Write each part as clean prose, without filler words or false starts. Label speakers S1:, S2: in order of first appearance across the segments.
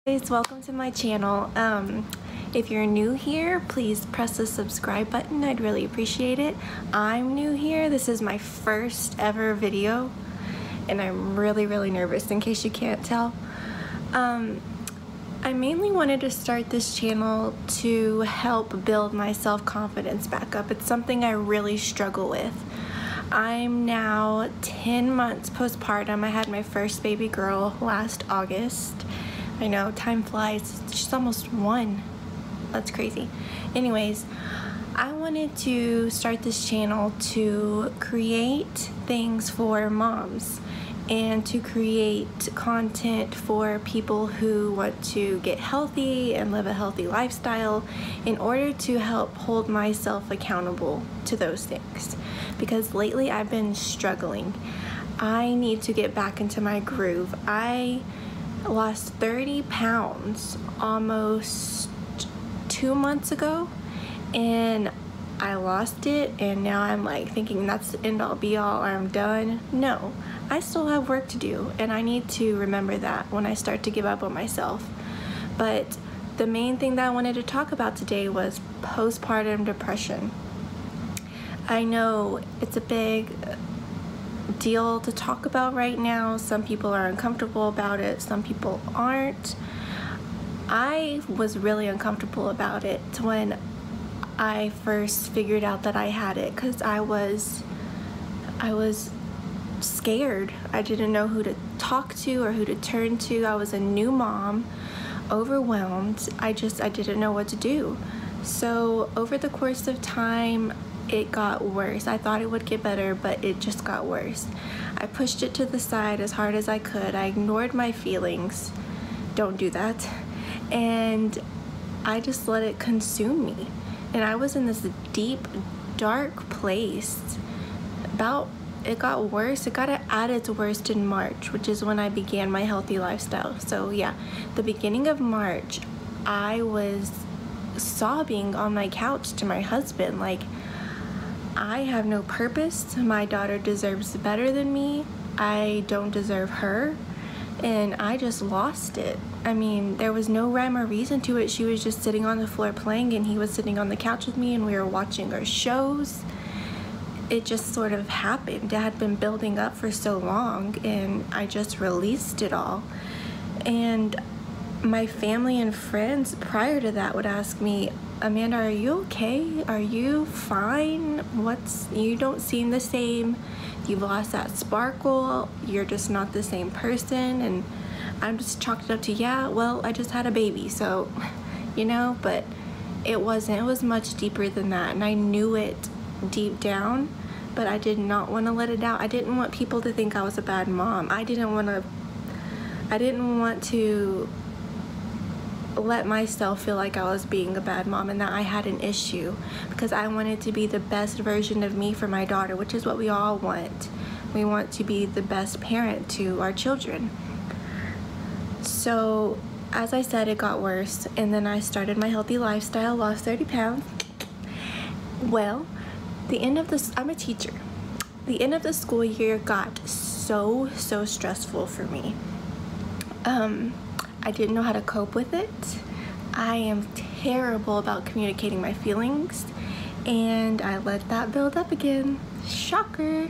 S1: Guys, welcome to my channel. If you're new here, please press the subscribe button. I'd really appreciate it. I'm new here. This is my first ever video and I'm really nervous in case you can't tell. I mainly wanted to start this channel to help build my self-confidence back up. It's something I really struggle with. I'm now 10 months postpartum. I had my first baby girl last August. I know, time flies. She's almost 1. That's crazy. Anyways, I wanted to start this channel to create things for moms and to create content for people who want to get healthy and live a healthy lifestyle in order to help hold myself accountable to those things. Because lately I've been struggling. I need to get back into my groove. I lost 30 pounds almost 2 months ago, and I lost it, and now I'm like thinking that's the end all be all, I'm done. No, I still have work to do, and I need to remember that when I start to give up on myself. But the main thing that I wanted to talk about today was postpartum depression. I know it's a big deal to talk about right now. Some people are uncomfortable about it, some people aren't. I was really uncomfortable about it when I first figured out that I had it, because I was scared. I didn't know who to talk to or who to turn to. I was a new mom, overwhelmed. I didn't know what to do. So over the course of time, it got worse. I thought it would get better, but it just got worse. I pushed it to the side as hard as I could. I ignored my feelings. Don't do that. And I just let it consume me. And I was in this deep, dark place. It got worse. It got at its worst in March, which is when I began my healthy lifestyle. So yeah, the beginning of March, I was sobbing on my couch to my husband, like, I have no purpose. My daughter deserves better than me. I don't deserve her. And I just lost it. I mean, there was no rhyme or reason to it. She was just sitting on the floor playing, and he was sitting on the couch with me, and we were watching our shows. It just sort of happened. It had been building up for so long, and I just released it all. And my family and friends prior to that would ask me, Amanda, are you okay? Are you fine? You don't seem the same. You've lost that sparkle. You're just not the same person. And I'm just chalked it up to, yeah, well, I just had a baby, so, you know, but it wasn't. It was much deeper than that, and I knew it deep down, but I did not want to let it out. I didn't want people to think I was a bad mom. I didn't want to let myself feel like I was being a bad mom and that I had an issue, because I wanted to be the best version of me for my daughter, which is what we all want. We want to be the best parent to our children. So as I said, it got worse, and then I started my healthy lifestyle, lost 30 pounds. Well, I'm a teacher. The end of the school year got so stressful for me. I didn't know how to cope with it. I am terrible about communicating my feelings, and I let that build up again. Shocker.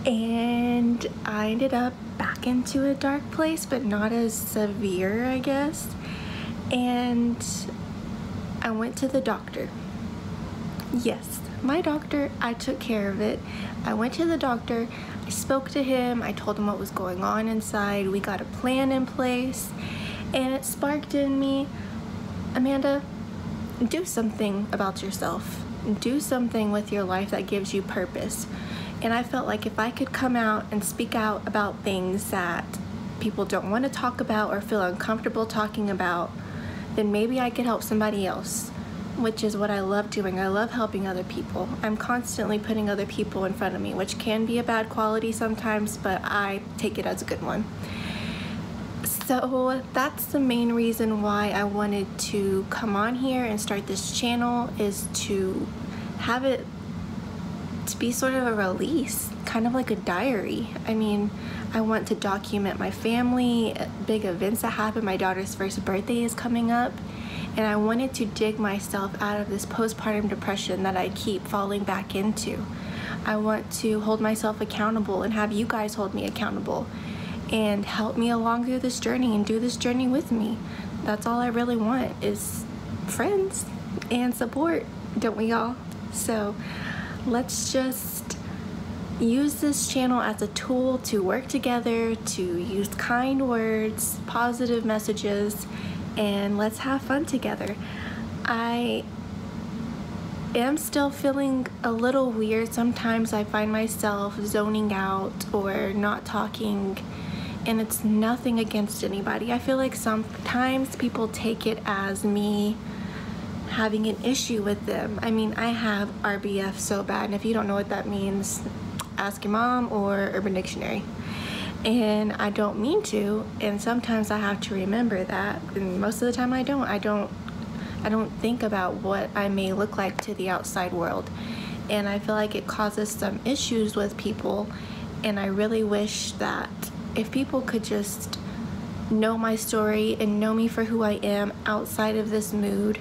S1: And I ended up back into a dark place, but not as severe, I guess. And I went to the doctor. Yes, my doctor. I took care of it. I went to the doctor. I spoke to him. I told him what was going on inside. We got a plan in place, and it sparked in me, Amanda, do something about yourself. Do something with your life that gives you purpose. And I felt like if I could come out and speak out about things that people don't want to talk about or feel uncomfortable talking about, then maybe I could help somebody else, which is what I love doing. I love helping other people. I'm constantly putting other people in front of me, which can be a bad quality sometimes, but I take it as a good one. So that's the main reason why I wanted to come on here and start this channel, is to have it to be sort of a release, kind of like a diary. I mean, I want to document my family, big events that happen. My daughter's first birthday is coming up, and I wanted to dig myself out of this postpartum depression that I keep falling back into. I want to hold myself accountable and have you guys hold me accountable and help me along through this journey and do this journey with me. That's all I really want, is friends and support, don't we all? So let's just use this channel as a tool to work together, to use kind words, positive messages, and let's have fun together. I am still feeling a little weird. Sometimes I find myself zoning out or not talking, and it's nothing against anybody. I feel like sometimes people take it as me having an issue with them. I mean, I have RBF so bad, and if you don't know what that means, ask your mom or Urban Dictionary. And I don't mean to, and sometimes I have to remember that, and most of the time I don't think about what I may look like to the outside world. And I feel like it causes some issues with people, and I really wish that if people could just know my story and know me for who I am outside of this mood,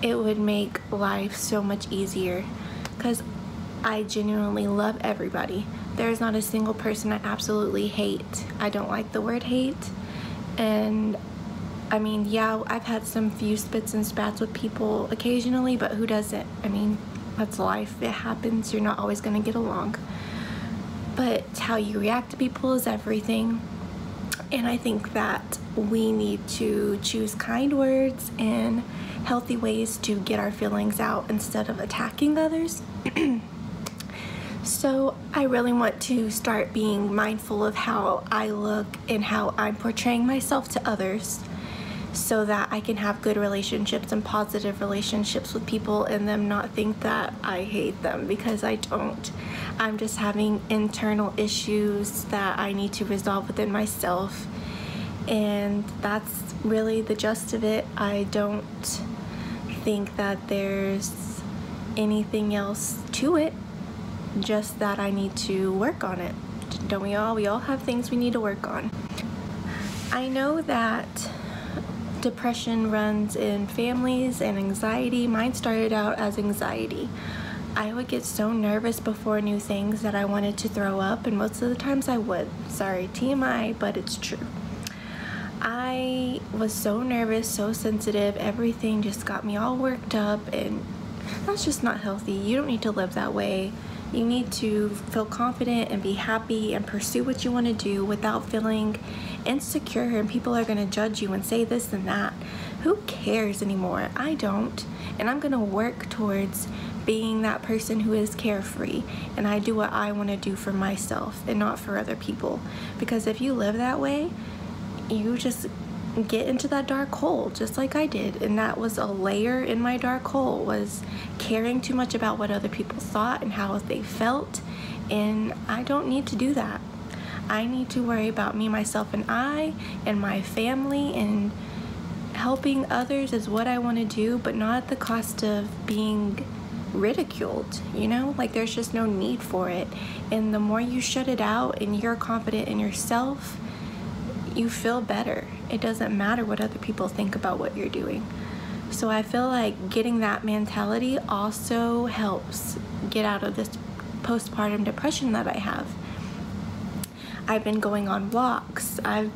S1: it would make life so much easier, because I genuinely love everybody. There's not a single person I absolutely hate. I don't like the word hate, and I mean, yeah, I've had some few spits and spats with people occasionally, but who doesn't? I mean, that's life. It happens. You're not always going to get along. But how you react to people is everything. And I think that we need to choose kind words and healthy ways to get our feelings out instead of attacking others. So I really want to start being mindful of how I look and how I'm portraying myself to others, so that I can have good relationships and positive relationships with people and them not think that I hate them, because I don't. I'm just having internal issues that I need to resolve within myself, and that's really the gist of it. I don't think that there's anything else to it, just that I need to work on it. Don't we all? We all have things we need to work on. I know that depression runs in families and anxiety. Mine started out as anxiety. I would get so nervous before new things that I wanted to throw up, and most of the times I would. Sorry, TMI, but it's true. I was so nervous, so sensitive, everything just got me all worked up, and that's just not healthy. You don't need to live that way. You need to feel confident and be happy and pursue what you want to do without feeling insecure and people are going to judge you and say this and that. Who cares anymore? I don't. And I'm going to work towards being that person who is carefree, and I do what I want to do for myself and not for other people. Because if you live that way, you just get into that dark hole just like I did, and that was a layer in my dark hole, was caring too much about what other people thought and how they felt, and I don't need to do that. I need to worry about me, myself, and I, and my family, and helping others is what I want to do, but not at the cost of being ridiculed, you know? Like, there's just no need for it. And the more you shut it out and you're confident in yourself, you feel better. It doesn't matter what other people think about what you're doing. So I feel like getting that mentality also helps get out of this postpartum depression that I have. I've been going on walks. I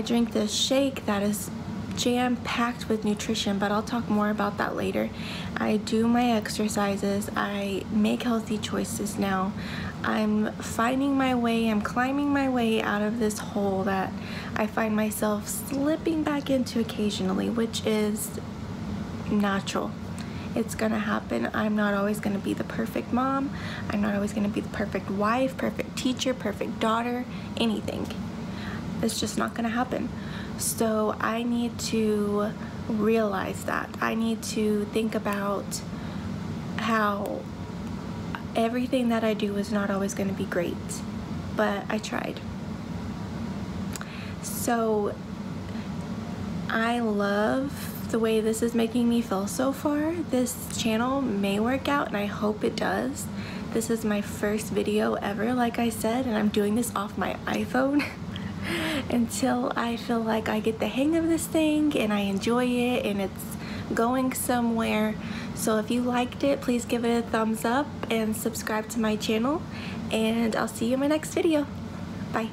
S1: drink this shake that is jam-packed with nutrition, but I'll talk more about that later. I do my exercises. I make healthy choices now. I'm finding my way, I'm climbing my way out of this hole that I find myself slipping back into occasionally, which is natural. It's gonna happen. I'm not always gonna be the perfect mom. I'm not always gonna be the perfect wife, perfect teacher, perfect daughter, anything. It's just not gonna happen. So I need to realize that. I need to think about how everything that I do is not always going to be great, but I tried. So I love the way this is making me feel so far. This channel may work out, and I hope it does. This is my first video ever, like I said, and I'm doing this off my iPhone until I feel like I get the hang of this thing and I enjoy it and it's going somewhere. So if you liked it, please give it a thumbs up and subscribe to my channel, and I'll see you in my next video. Bye.